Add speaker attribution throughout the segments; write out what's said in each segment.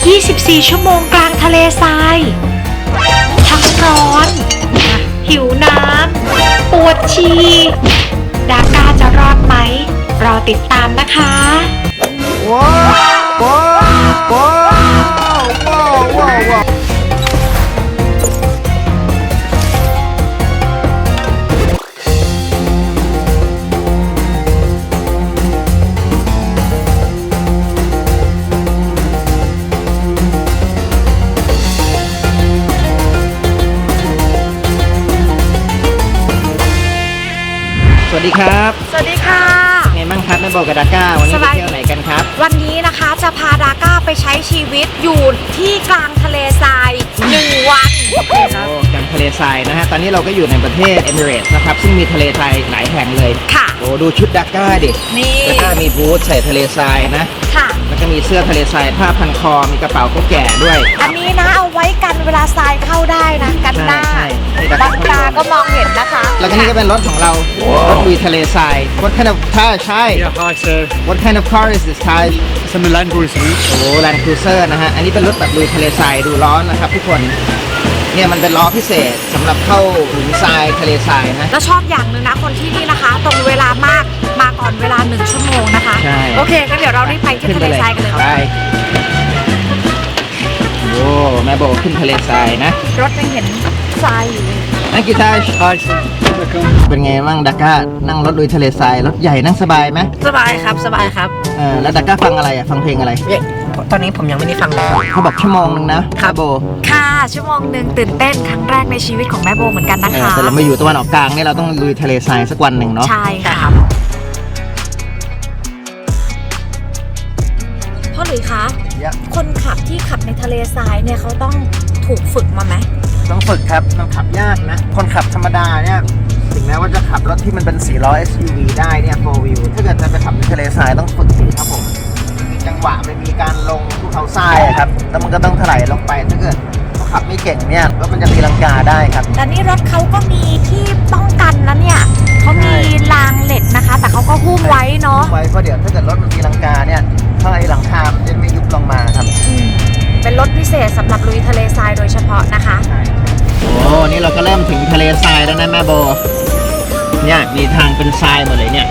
Speaker 1: 24 ชั่วโมงกลางทะเลทรายทั้งร้อน หิวน้ำ ปวดฉี่ดาก้าจะรอดไหม รอติดตามนะคะ
Speaker 2: ว้าวว้าวว้าวว้าวว้าวสวัสดีครับ
Speaker 1: สวัสดีค่ะ
Speaker 2: ไงบ้างครับแม่โบกับดาก้าวันนี้ไปเที่ยวไหนกันครับ
Speaker 1: วันนี้นะคะจะพาดาก้าไปใช้ชีวิตอยู่ที่กลางทะเลทราย1 วัน
Speaker 2: โอ้กลางทะเลทรายนะฮะตอนนี้เราก็อยู่ในประเทศเอมิเรตส์นะครับซึ่งมีทะเลทรายหลายแห่งเลย
Speaker 1: ค่ะ
Speaker 2: โอ้ดูชุดดาก้าดิ
Speaker 1: นี่
Speaker 2: ดาก้ามีบูทใส่ทะเลทรายนะ
Speaker 1: ค่ะ
Speaker 2: แล้วก็มีเสื้อทะเลทรายผ้าพันคอมีกระเป๋าก็แก่ด้วย
Speaker 1: อันนี้นะเอาไว้กันเวลาทรายเข้าได้นะกันหน้า
Speaker 2: ใช่ใช่
Speaker 1: บางตาก็มองเห็นนะคะ
Speaker 2: แล้วก็นี่ก็เป็นรถของเรารถลุยทะเลทราย What kind of car ใช่
Speaker 3: Yeah, hi sir.
Speaker 2: What kind of car is this Thai
Speaker 3: It's a Land Cruiser.
Speaker 2: โอ้ Land Cruiser นะฮะ อันนี้เป็นรถแบบลุยทะเลทรายดูล้อนะครับทุกคน เนี่ยมันเป็นล้อพิเศษสำหรับเข้าหลุมทรายทะเลทรายนะ
Speaker 1: แล้วชอบอย่างหนึ่งนะคนที่นี่นะคะ ตรงเวลามากมาก่อนเวลา1 ชั่วโมงนะคะ
Speaker 2: ใช่
Speaker 1: โอเคก็เดี๋ยวเรารีบไปที่ทะเลทรายกันเลย
Speaker 2: ไปโอ้แม่โบขึ้นทะเลทรายนะ
Speaker 1: รถยังเห็นทรายอยู่เลย
Speaker 2: นั่งกีตาร์
Speaker 3: Hi sir. Welcome.
Speaker 2: เป็นไงบ้างดาก้านั่งรถลุยทะเลทรายรถใหญ่นั่งสบายไหม
Speaker 4: สบายครับสบายครับ
Speaker 2: แล้วดาก้าฟังอะไรอ่ะฟังเพลงอะไร
Speaker 4: ตอนนี้ผมยังไม่ได้ฟังเลย
Speaker 2: เขาบอกชั่วโมงนึงนะครับโบ
Speaker 1: ค่ะชั่วโมงหนึ่งตื่นเต้นครั้งแรกในชีวิตของแม่โบเหมือนกันนะคะ
Speaker 2: แต่เรามาอยู่ตะวันออกกลางเนี่ยเราต้องลุยทะเลทรายสักวันหนึ่งเนาะ
Speaker 1: ใช่ค่ะพ่อหลุยคะ คนขับที่ขับในทะเลทรายเนี่ยเขาต้องถูกฝึกมาไหม
Speaker 2: ต้องฝึกครับมันขับยากนะคนขับธรรมดาเนี่ยถึงแม้ว่าจะขับรถที่มันเป็น4ล้อ SUV ได้เนี่ย 4 wheel ถ้าเกิดจะไปขับในทะเลทรายต้องฝึกครับผมมีจังหวะมันมีการลงภูเขาทรายอะครับแล้วมันก็ต้องถลายลงไปถ้าเกิดเขาขับไม่เก่งเนี่ยรถมันจะตีลังกาได้ครับ
Speaker 1: แต่นี่รถเขาก็มีที่ป้องกันนะเนี่ยเขามีรางเหล็กนะคะ แต่เขาก็หุ้มไว้เนาะ
Speaker 2: ไว้เพราะเดี๋ยวถ้าเกิดรถมันตีลังกาเนี่ยถ้าไอ้หลังคามันจะไม่ยุบลงมาครับ
Speaker 1: เป็นรถพิเศษสำหรับลุยทะเลทรายโดยเฉพาะนะคะ
Speaker 2: โอ้นี่เราก็เริ่มถึงทะเลทรายแล้วนะแม่โบเนี่ยมีทางเป็นทรายหมดเลยเนี่ย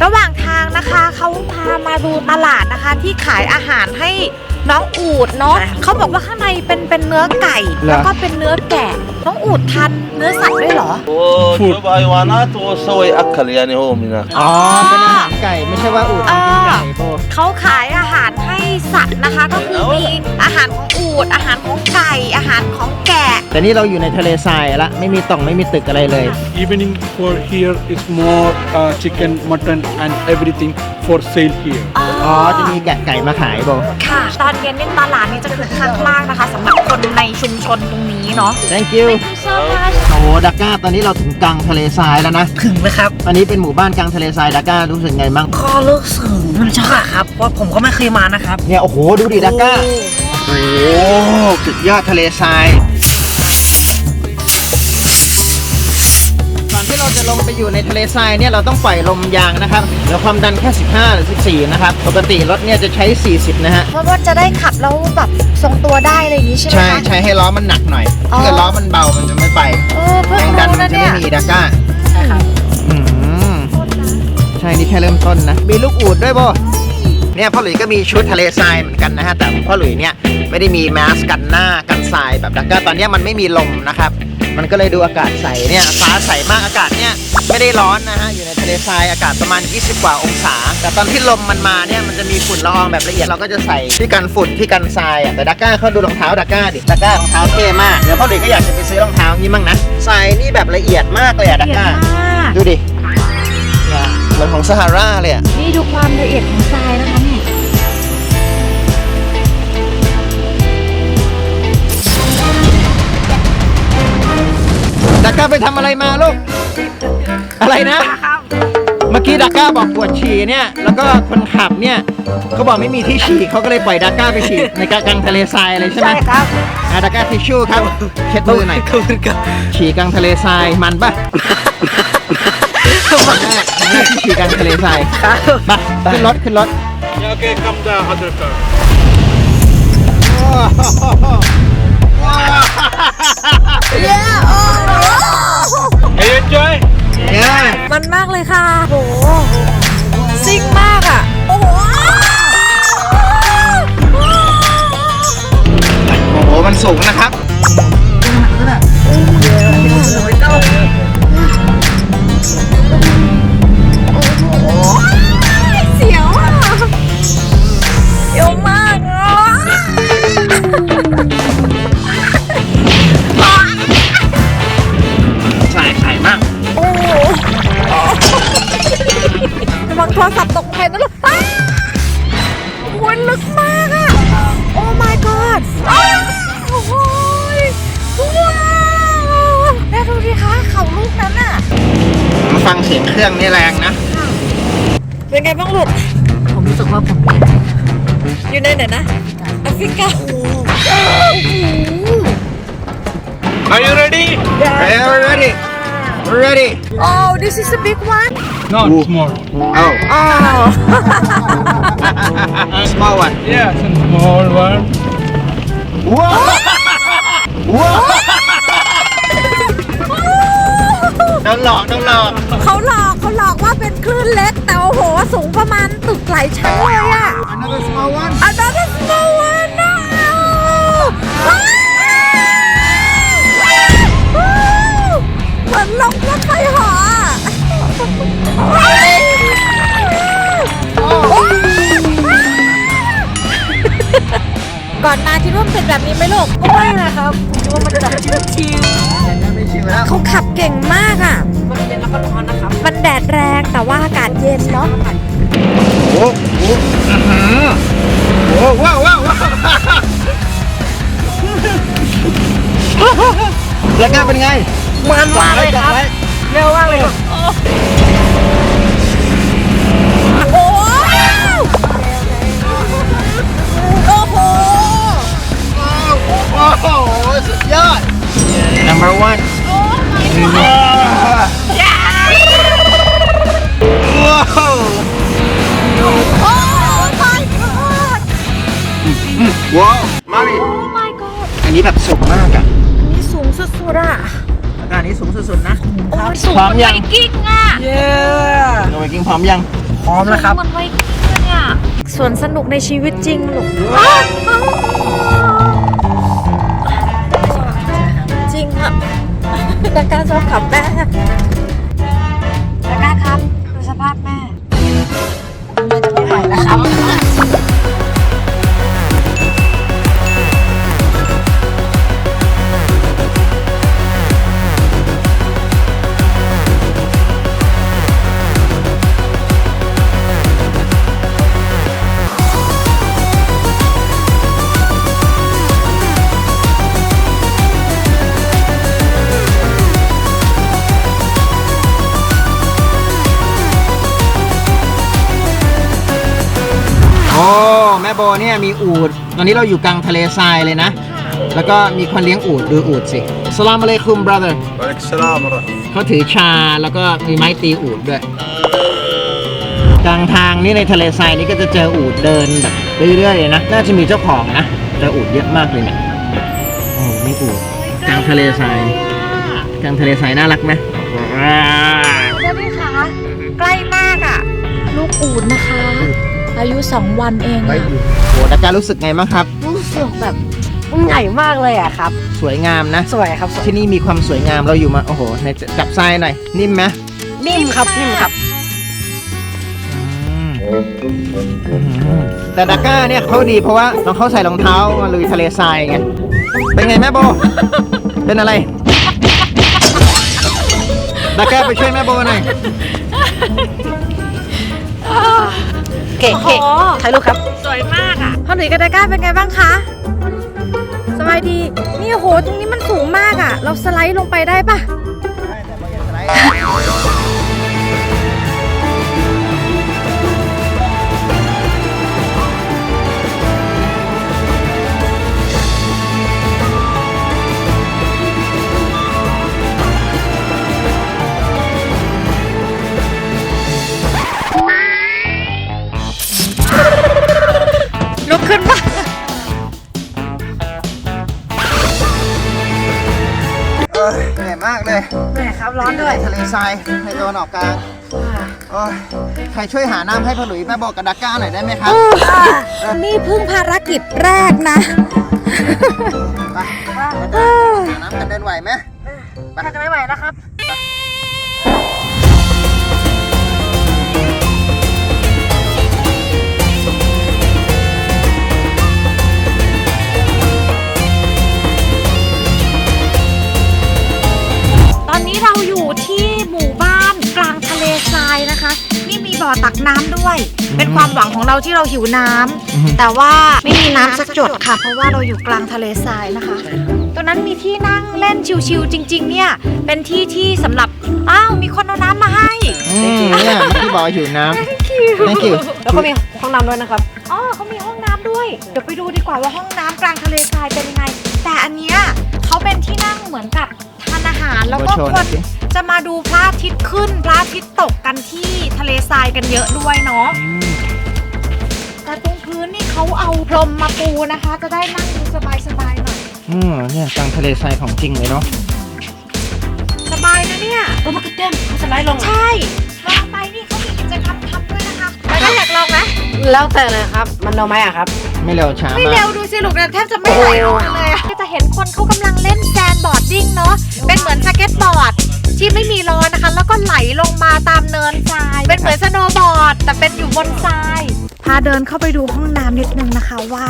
Speaker 1: ระหว่างทางนะคะเขาพามาดูตลาดนะคะ ที่ขายอาหารให้น้องอูฐเนาะเขาบอกว่าข้างในเป็นเนื้อไก่ แล้วก็เป็นเนื้อแกะน้องอูฐทานเนื้อสัตว์ด้วยเหรอ
Speaker 5: وشرب حيوانات وسوى يأكل يعني هو منها
Speaker 2: อ๋อเป็นอาหารไก่ไม่ใช่ว่าอูฐมันกินไก่โบ
Speaker 1: เขาขายอาหารให้สัตว์นะคะ ก็คือมีอาหารของอูฐอาหารของไก่อาหารของแกะ
Speaker 2: แต่นี่เราอยู่ในทะเลทรายละไม่มีต่องไม่มีตึกอะไรเลย
Speaker 3: Evening for here is more chicken, mutton, and everything for sale here.
Speaker 2: อ๋อจะมีแกะไก่มาขายโบ
Speaker 1: ค่ะ ตอนเย็นนี่ตลาดนี้จะคึกคักมากนะคะสำหรับคนในชุมชนตรงนี้เนาะ
Speaker 2: thank you โอ้ดักก้าตอนนี้เราถึงกลางทะเลทรายแล้วนะ
Speaker 4: ถึงไหมครับ
Speaker 2: อันนี้เป็นหมู่บ้านกลางทะเลทรายดักก้ารู้สึกไงบ้าง
Speaker 4: ข้อรู้สึกมันจะครับเพราะผมก็ไม่เคยมานะครับ
Speaker 2: เนี่ยโอ้โหดูดิดักก้าโอ้โหสุดยอดทะเลทรายก่อนที่เราจะลงไปอยู่ในทะเลทรายเนี่ยเราต้องปล่อยลมยางนะครับแล้วความดันแค่15หรือ14นะครับปกติรถเนี่ยจะใช้40นะฮะ
Speaker 1: เพราะว่าจะได้ขับแล้วแบบทรงตัวได้อะไรอย่างนี้ใช่ไหม
Speaker 2: ใช่
Speaker 1: คะ
Speaker 2: ใช้ให้ล้อมันหนักหน่อย
Speaker 1: อ๋อ
Speaker 2: ถ้าเกิดล้อมันเบามันจะไม่ไป
Speaker 1: เพิ่ง
Speaker 2: แรงดัน
Speaker 1: รู้
Speaker 2: มั
Speaker 1: นะ
Speaker 2: นจะ
Speaker 1: เนี่
Speaker 2: ไม่
Speaker 1: ย
Speaker 2: มีดักก้า
Speaker 4: ใช่ครับ
Speaker 2: อืมใช่นี่แค่เริ่มต้นนะมีลูกอูฐด้วยโบเนี่ยพ่อหลุยก็มีชุดทะเลทรายเหมือนกันนะฮะแต่พ่อหลุยเนี่ยไม่ได้มีแมสกันหน้ากันทรายแบบดักก้าตอนนี้มันไม่มีลมนะครับมันก็เลยดูอากาศใสเนี่ยฟ้าใสมากอากาศเนี่ยไม่ได้ร้อนนะฮะอยู่ในทะเลทรายอากาศประมาณ20กว่าองศาแต่ตอนที่ลมมันมาเนี่ยมันจะมีฝุ่นละอองแบบละเอียดเราก็จะใส่ที่กันฝุ่นที่กันทรายอ่ะแต่ดักก้าเขาดูรองเท้าดักก้าดิดักก้ารองเท้าเท่มากเดี๋ยวพ่อหลุยก็อยากจะไปซื้อรองเท้านี้มั่งนะทรายนี่แบบละเอียดมากเลยอะดักก้า ดูดิเนี่ยเหมือนของซาฮาราเลยอ่ะ
Speaker 1: นี่ดูความละเอียดของทรายนะคะเนี่ย
Speaker 2: ดักก้าไปทำอะไรมาลูก อะไรนะ เมื่อกี้ดักก้าบอกปวดฉี่เนี่ย แล้วก็คนขับเนี่ยเขาบอกไม่มีที่ฉี่เขาก็เลยปล่อยดักก้าไปฉี่ในกลางทะเลทรายเลยใช่ไหม
Speaker 4: ใช่ครับ
Speaker 2: ดักก้าทิชชู่ครับ เช็ดมือหน่อย
Speaker 4: ขอบคุณครับ
Speaker 2: ฉี่กลางทะเลทรายมันปะครั้งแรกที่ฉี่กลางทะเลทรายไปขึ้นรถ
Speaker 3: Yeah, okay, come the other car.
Speaker 2: โอ้ มันสูงนะครับ
Speaker 1: เสียวอ่ะเสียวมากอ่ะ
Speaker 2: ใส่มาก
Speaker 1: โอ้โหระวังโทรศัพท์ตกไปนะลูกอ้าวโอ้ยลึกมากอ่ะ โอ้ my god อ้าวโอ้โหว้าวแม่ดูดิคะเขาลูกนั้นอ่ะ
Speaker 2: ฟังเสียงเครื่องนี่แรงนะ
Speaker 1: เป็นไงบ้างลูก
Speaker 4: ผมรู้สึกว่าผม
Speaker 1: อยู่ในไหนนะแอฟริกาโอ้โห
Speaker 2: Are you ready? Ready? Ready?
Speaker 1: Oh this is a big one
Speaker 3: No, small.
Speaker 2: Oh,
Speaker 1: oh
Speaker 2: small one.
Speaker 3: Yeah, it's a small one.
Speaker 2: Whoa! Whoa! โดนหลอก
Speaker 1: เขาหลอกว่าเป็นคลื่นเล็ก แต่โอ้โหสูงประมาณตึกหลายชั้นเลยอะ
Speaker 2: Another small one.
Speaker 1: Another small one นะเหมือนลงรถไฟเหาะก่อนมาคิดว่ามันเป็นแบบนี้ไหมลูกก็ไม่นะครับคิดว่ามันจะแบบชิว
Speaker 2: ไม่ชิวแล้ว
Speaker 1: ๆเขาขับเก่งมากอ่ะ
Speaker 4: มันเย็นแล้วก็ร้อนนะครับ
Speaker 1: มันแดดแรงแต่ว่าอากาศเย็นเนาะ
Speaker 2: โอ้โหโอ้ว้าวแล้วก็เป็นไง
Speaker 4: มันมากเลยครับ เร็วมากเลยครับ
Speaker 1: โอ้โอ้โห
Speaker 2: โอ้โห สุดยอด Number one ว้าว
Speaker 1: โอ้ my god
Speaker 2: ว้าวมาดิ
Speaker 1: โอ้ my god
Speaker 2: อันนี้แบบสูงมากอ่ะ
Speaker 1: อันนี้สูงสุดๆอ่ะ
Speaker 2: แล้วก็อันนี้สูงสุดๆนะ
Speaker 1: โอ้ยสูงเหมือนไวกิ้งอ่ะ
Speaker 4: เย้
Speaker 2: เราไปกินพร้อมยัง
Speaker 4: พร้อมแล้วครับ
Speaker 1: เหมือนไวกิ้งเลยอ่ะสวนสนุกในชีวิตจริงลูกจริงอ่ะตะการชอบขับแม่ตะการครับดูสภาพแม่ไม่ไหวแล้วครับ
Speaker 2: โอ้แม่โบเนี่ยมีอูฐตอนนี้เราอยู่กลางทะเลทรายเลยนะ แล้วก็มีคนเลี้ยงอูฐดูอูฐสิสลามอะลัยคุม brother
Speaker 5: وعليك السلام ورحمة
Speaker 2: เขาถือชาแล้วก็มีไม้ตีอูฐด้วย กลางทางนี่ในทะเลทรายนี่ก็จะเจออูฐเดินแบบเรื่อยๆเลยนะ น่าจะมีเจ้าของนะเจออูฐเยอะมากเลยเนี่ยโอ้มีอูฐกลางทะเลทรายกลางทะเลทรายน่ารักไหม
Speaker 1: เจ้าพี่คะใกล้มากอ่ะ ลูกอูดนะคะ อายุ 2 วันเองอะ
Speaker 2: โอ้ดักการรู้สึกไงบ้างครับ
Speaker 1: รู้สึกแบบใหญ่มากเลยอ่ะครับ
Speaker 2: สวยงามนะ
Speaker 1: สวยครับสวย
Speaker 2: ที่นี่มีความสวยงามเราอยู่มาโอ้โหในจับทรายหน่อยนิ่มไหม
Speaker 1: นิ่มครับนิ่มครับ
Speaker 2: แต่ดักก้าเนี่ยเขาดีเพราะว่าน้องเขาใส่รองเท้ามาลุยทะเลทรายไง เป็นไงแม่โบ เป็นอะไร ดักก้าไปช่วยแม่โบหน่อย
Speaker 1: เก๋เก๋ถ่ายรูปครับ สวยมากอ่ะพ่อหนุ่ยกับดาก้าเป็นไงบ้างคะ สบายดี นี่โหตรงนี้มันสูงมากอ่ะ เราสไลด์ลงไปได้ปะ ลุกขึ้นปะ
Speaker 2: เหนื่อยมากเลย
Speaker 1: แหมครับร้อนด้วย
Speaker 2: ทะเลทรายในตะวันออกกลางโอ้ยใครช่วยหาน้ำให้พ่อหลุยแม่โบกับดักก้าหน่อยได้ไหมครับ
Speaker 1: นี่เพิ่งภารกิจแรกนะ
Speaker 2: ไป ไหม
Speaker 4: ถ้าจะไม่ไหวแล้วครับ
Speaker 1: ตอนนี้เราอยู่ที่หมู่บ้านกลางทะเลทรายนะคะ นี่มีบ่อตักน้ำด้วย เป็นความหวังของเราที่เราหิวน้ำแต่ว่าไม่มีน้ำสักหยดค่ะ เพราะว่าเราอยู่กลางทะเลทรายนะคะตรงนั้นมีที่นั่งเล่นชิวๆจริงๆเนี่ยเป็นที่ที่สำหรับอ้าวมีคนเอาน้ำมาให้
Speaker 2: เนี่ยเมื่อกี้บอกอยู่น้ำ thank you
Speaker 4: แล้วก็มีห้องน้ำด้วยนะครับ
Speaker 1: อ๋อเขามีห้องน้ำด้วยเดี๋ยวไปดูดีกว่าว่าห้องน้ำกลางทะเลทรายเป็นยังไงแต่อันเนี้ยเขาเป็นที่นั่งเหมือนกับทานอาหารแล้วก็
Speaker 2: โชว์
Speaker 1: ค
Speaker 2: หน่อน ยสิ
Speaker 1: จะมาดูพระอาทิตย์ขึ้นพระอาทิตย์ตกกันที่ทะเลทรายกันเยอะด้วยเนาะแต่ตรงพื้นนี่เขาเอาพรมมาปูนะคะ จะได้นั่งดูสบายๆหน่อย
Speaker 2: เนี่ยกลางทะเลทรายของจริงเลยเนาะ
Speaker 1: สบายนะเนี่ย
Speaker 4: โอ้มันก็เต็มเขาจะไล่ลง
Speaker 1: ใช่ลองไปนี่เขามีกิจกรรมทำด้วยนะคะแล้วก็อยากลองไหม
Speaker 4: แล้วแต่เลยครับ มันเร็วไหมอะครับ
Speaker 2: ไม่เร็วช้า
Speaker 1: ไม่
Speaker 2: มา
Speaker 1: เร็
Speaker 2: ก
Speaker 1: วดูสิลูกเนี่ยแทบจะไม่ไหวเลยอะจะเห็นคนเขากำลังเล่นแซนบอร์ดดิ้งเนาะเป็นเหมือนสเก็ตบอร์ดที่ไม่มีล้อนะคะ แล้วก็ไหลลงมาตามเนินทราย เป็นเหมือนสโนว์บอร์ดแต่เป็นอยู่บนทรายพาเดินเข้าไปดูห้องน้ำนิดนึงนะคะว่า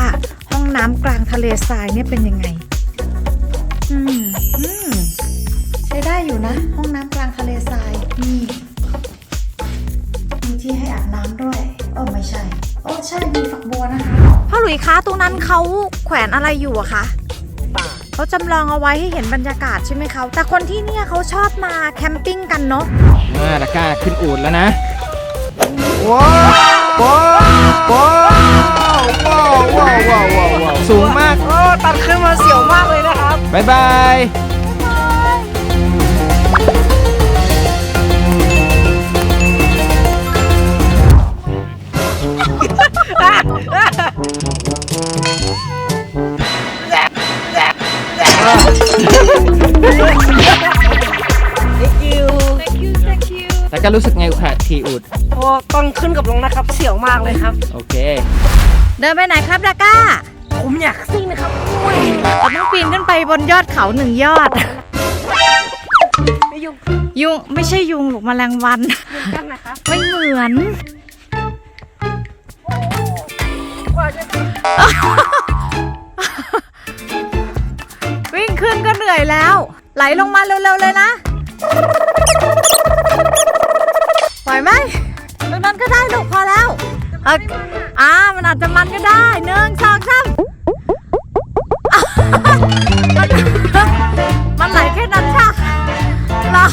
Speaker 1: ห้องน้ำกลางทะเลทรายเนี่ยเป็นยังไงใช้ได้อยู่นะ ห้องน้ำกลางทะเลทรายนี่มีที่ให้อาบน้ำด้วยไม่ใช่ใช่มีฝักบัวนะคะพ่อหลุยคะตรงนั้นเขาแขวนอะไรอยู่อะคะเขาจำลองเอาไว้ให้เห็นบรรยากาศใช่ไหมคะแต่คนที่เนี่ยเขาชอบมาแคมปิ้งกันเนาะ
Speaker 2: ตะกร้าขึ้นอูดแล้วนะว้าวว้าวว้าวว้าวว้าวว้าวว้าวสูงมาก
Speaker 4: โอ้ตัดขึ้นมาเสียวมากเลยนะครับ
Speaker 2: บ๊ายบายแต่ก็รู้สึกไงค่ะทีอูด
Speaker 4: โอ้ต้องขึ้นกับลงนะครับ เสียวมากเลยครับ
Speaker 2: โอเค
Speaker 1: เดินไปไหนครับดาก้า
Speaker 4: ผมอยากซิ่งนะครับ
Speaker 1: เราต้องปีนขึ้นไปบนยอดเขาหนึ่งยอด
Speaker 4: ไม่ยุ่ง
Speaker 1: ยุงไม่ใช่ยุงหรอกแมลงวัน
Speaker 4: กันนะครับ
Speaker 1: ไม่เหมือน
Speaker 4: กว่าจะถึง
Speaker 1: วิ่งขึ้นก็เหนื่อยแล้ว ไหลลงมาเร็วๆเลยนะไหวไหมตรงนั้นก็ได้ลูกพอแล้วมันอาจจะมันก็ได้1 2 3มันไหลแค่นั้นค่ะหรอ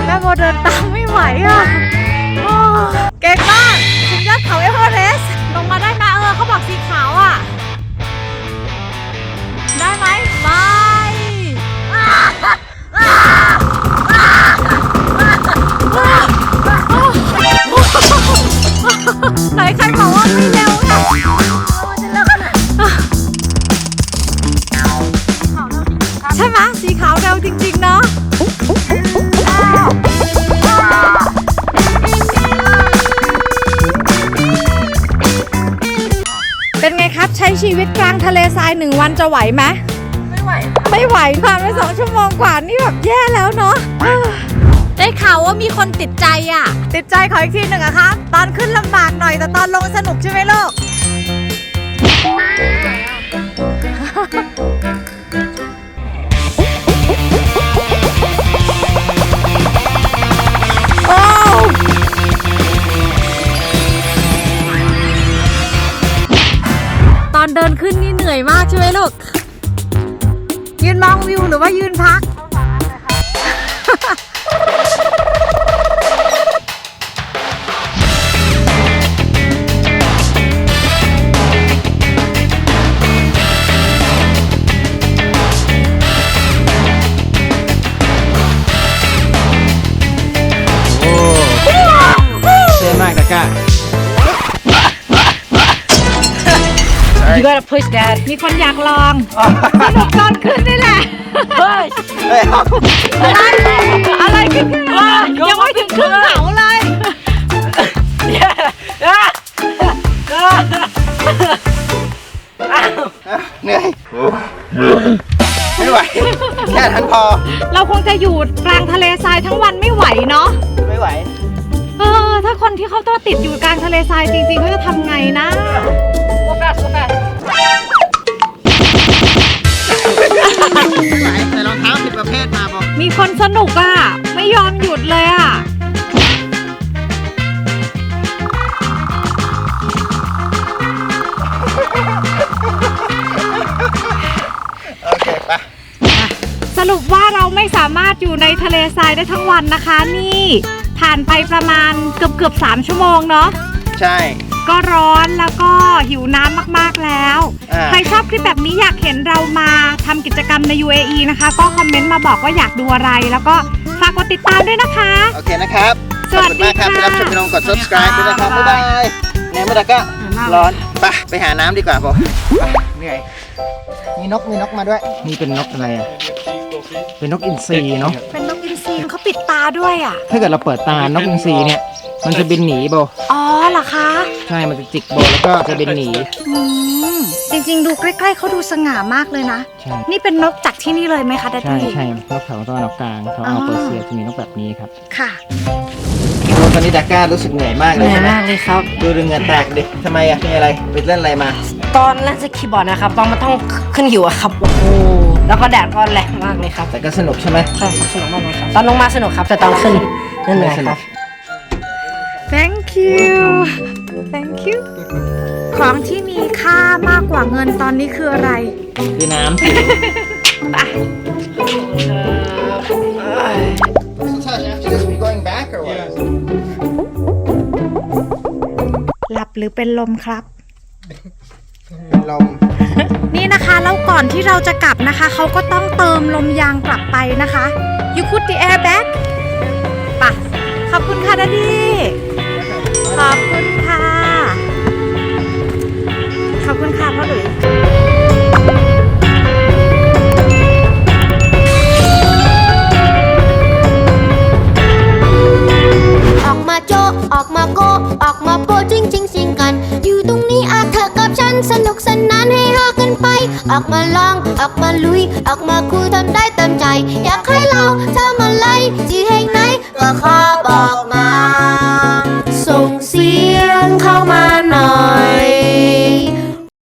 Speaker 1: แม่โบเดินตามไม่ไหวอ่ะโอ้เก่งมากถึงยอดเขาเอเวอเรสต์ลงมาได้ไหมเขาบอกสีขาวอ่ะได้ไหมไม่ไหนใครบอกว่าไม่เร็วไงใช่ไหมสีขาวเร็วจริงๆเนาะเป็นไงครับใช้ชีวิตกลางทะเลทราย1 วันจะไหวไหมไม่ไหวผ่านไป2 ชั่วโมงกว่านี่แบบแย่แล้วเนาะได้ข่าวว่ามีคนติดใจอ่ะติดใจขออีกทีหนึ่งอะครับตอนขึ้นลำบากหน่อยแต่ตอนลงสนุกใช่ไหมลูกตอนเดินขึ้นนี่เหนื่อยมากใช่ไหมลูกยืนมองวิวหรือว่ายืนพัก
Speaker 2: เท่มากตะกร้า
Speaker 4: You gotta push that
Speaker 1: มีคนอยากลองสนุกตอนขึ้นนี่แหละ
Speaker 4: push
Speaker 1: อะไรขึ้นยังไม่ถึงครึ่งเขาเลย
Speaker 4: Yeah
Speaker 2: นั้นพอ
Speaker 1: เราคงจะอยู่กลางทะเลทรายทั้งวันไม่ไหวเนาะ
Speaker 2: ไม่ไหว
Speaker 1: ถ้าคนที่เขาต้องติดอยู่กลางทะเลทรายจริงๆเขาจะทำไงนะ
Speaker 2: ไม่ไหวแต่รองเท้าผิดประเภทมาบอก
Speaker 1: มีคนสนุกอ่ะ ไม่ยอมหยุดเลยอ่ะ
Speaker 2: โอเคไป
Speaker 1: สรุปว่าเราไม่สามารถอยู่ในทะเลทรายได้ทั้งวันนะคะ นี่ผ่านไปประมาณเกือบ3 ชั่วโมงเนาะ
Speaker 2: ใช่
Speaker 1: ก็ร้อนแล้วก็หิวน้ำมากๆแล้ว ใครชอบคลิปแบบนี้อยากเห็นเรามาทำกิจกรรมใน UAE นะคะ ก็คอมเมนต์มาบอกว่าอยากดูอะไร แล้วก็ฝากกดติดตามด้วยนะคะ
Speaker 2: โอเคนะครับ
Speaker 1: สวัสดี
Speaker 2: ขอบคุณมากครับที่รับชมพี่น้องกด subscribe ด้วยนะครับ บ๊ายบายเนี่ยเมื่อไหร่ก็ร้อนไปหาน้ำดีกว่าผมไปเหนื่อยมีนกมาด้วย นี่เป็นนกอะไรอ่ะ เป็นนกอินทรีเนาะ
Speaker 1: เป็นนกอินทรีเขาปิดตาด้วยอ่ะ
Speaker 2: ถ้าเกิดเราเปิดตานกอินทรีเนี่ย มันจะบินหนีโบ
Speaker 1: อ๋อเหรอคะ
Speaker 2: ใช่ มันจะจิกโบแล้วก็จะบินหนี
Speaker 1: จริงๆดูใกล้ๆเขาดูสง่ามากเลยนะ
Speaker 2: ใช่
Speaker 1: นี่เป็นนกจากที่นี่เลยไหมคะดัด
Speaker 2: ใช่
Speaker 1: ดี้
Speaker 2: ใช่นกเขาตะวันออกกลางเขาเอาเปอร์เซียจะมีนกแบบนี้ครับ
Speaker 1: ค่ะ
Speaker 2: ตอนนี้ดาก้ารู้สึกเหนื่อยมาก
Speaker 4: เห
Speaker 2: เลย
Speaker 4: นื่อย
Speaker 2: ใช่ไหม
Speaker 4: มากเลยครับ
Speaker 2: ดูเหงื่อแตกดิทำไมอ่ะมีอะไรไปเล่นอะไรมา
Speaker 4: ตอนเล่นสกีบอร์ดนะครับตอนมันต้องขึ้นอยู่อะครับ โอ้โห แล้วก็แดดก็แรงมากเลยครับ
Speaker 2: แต่ก็สนุกใช่ไหม
Speaker 4: ใช่ครับสนุกมากเลยครับ ตอนลงมาสนุกครับ แต่ตอนขึ้นเหนื่อยครับ
Speaker 1: Thank you Thank you ของที่มีค่ามากกว่าเงินตอนนี้คืออะไร
Speaker 2: คือน้ำ
Speaker 1: หลับหรือเป็นลมครับ
Speaker 2: เป็นลม
Speaker 1: นี่นะคะแล้วก่อนที่เราจะกลับนะคะ เขาก็ต้องเติมลมยางกลับไปนะคะ You put the air back ป่ะ ขอบคุณค่ะดัดดี้ขอบคุณค่ะ ขอบคุณค่ะพ่อหลุย
Speaker 6: ออกมาโจะออกมาโกะออกมาโปะจริงจริงสิงกัน อยู่ตรงนี้อาเธอกับฉันสนุกสนานให้ฮากันไป ออกมาลองออกมาลุย ออกมาคุยทำได้เต็มใจ อยากให้เราทำอะไรจ